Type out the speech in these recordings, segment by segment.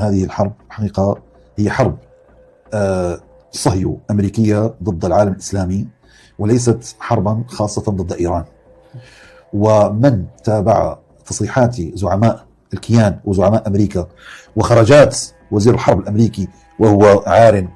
هذه الحرب حقيقة هي حرب صهيو أمريكية ضد العالم الإسلامي، وليست حربا خاصة ضد إيران. ومن تابع تصريحات زعماء الكيان وزعماء أمريكا وخرجات وزير الحرب الأمريكي وهو عار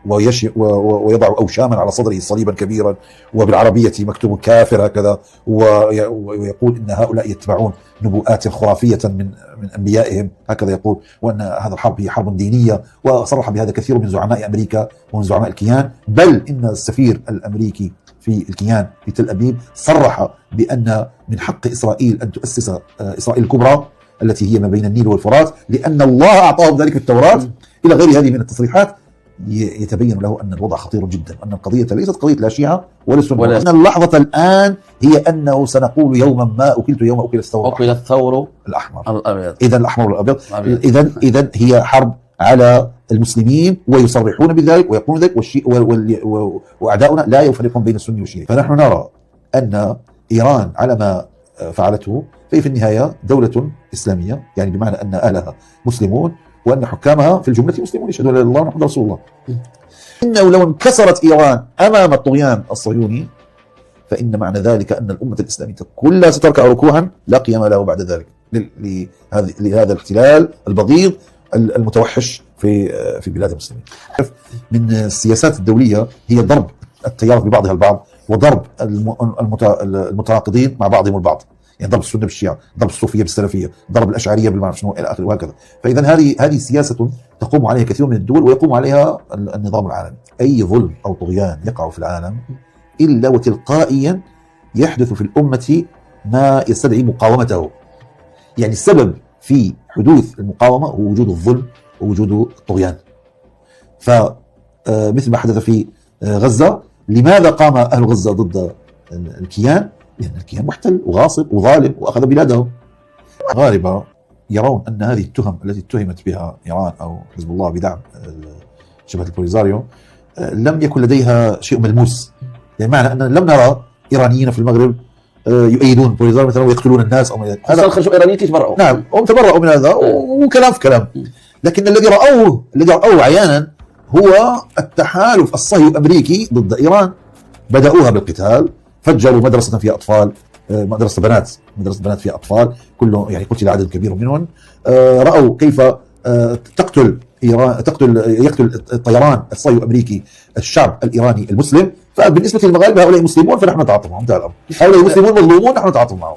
ويضع أوشاما على صدره صليبا كبيرا وبالعربية مكتوب كافر هكذا، ويقول إن هؤلاء يتبعون نبوءات خرافية من أنبيائهم هكذا يقول، وأن هذا الحرب هي حرب دينية. وصرح بهذا كثير من زعماء أمريكا ومن زعماء الكيان، بل إن السفير الأمريكي في الكيان في تل أبيب صرح بأن من حق إسرائيل أن تؤسس إسرائيل الكبرى التي هي ما بين النيل والفرات، لأن الله أعطاهم ذلك في التوراة، إلى غير هذه من التصريحات. يتبين له أن الوضع خطير جدا، أن القضية ليست قضية لا شيعة ولا سنة، وأن اللحظة الآن هي أنه سنقول يوما ما أكلت يوم أكل الثور الأحمر الأبيض. إذا الأحمر والأبيض، إذا هي حرب على المسلمين، ويصرحون بذلك ويقولون ذلك، وأعداؤنا لا يفرقون بين السني والشيعي. فنحن نرى أن إيران على ما فعلته فهي في النهاية دولة إسلامية، يعني بمعنى أن أهلها مسلمون وأن حكامها في الجملة مسلمون يشهدون لا إله إلا الله محمد رسول الله. إنه لو انكسرت إيران أمام الطغيان الصهيوني فإن معنى ذلك أن الأمة الإسلامية كلها ستركع ركوعا لا قيام له بعد ذلك لهذا الاحتلال البغيض المتوحش في بلاد المسلمين. من السياسات الدولية هي ضرب التيارات ببعضها البعض، وضرب المتناقضين مع بعضهم البعض، يعني ضرب السنة بالشيعة، ضرب الصوفية بالسلفية، ضرب الأشعرية بالمعنى شنو إلى آخره وهكذا. فإذا هذه سياسة تقوم عليها كثير من الدول ويقوم عليها النظام العالمي. أي ظلم أو طغيان يقع في العالم إلا وتلقائيا يحدث في الأمة ما يستدعي مقاومته، يعني السبب في حدوث المقاومة هو وجود الظلم ووجود الطغيان. فمثل ما حدث في غزة، لماذا قام أهل غزة ضد الكيان؟ لأن الكيان محتل وغاصب وظالم وأخذ بلادهم. غالبا يرون أن هذه التهم التي اتهمت بها إيران أو حزب الله بدعم شبكة البوليزاريو لم يكن لديها شيء ملموس، يعني معنى أن لم نرى إيرانيين في المغرب يؤيدون البوليزاريو مثلا ويقتلون الناس أو خرجوا إيرانيين يتبرعوا. نعم، هم تبرعوا من هذا وكلام في كلام. لكن الذي رأوه عيانا هو التحالف الصهيوني الأمريكي ضد إيران. بدأوها بالقتال، فجروا مدرسة فيها أطفال، مدرسة بنات فيها أطفال، كلهم يعني قتل عدد كبير منهم. رأوا كيف يقتل الطيران الصهيوني الأمريكي الشعب الإيراني المسلم. فبالنسبة للمغاربة هؤلاء مسلمون فنحن نتعاطف معهم، انتهى الأمر. هؤلاء مسلمون مظلومون نحن نتعاطف معهم.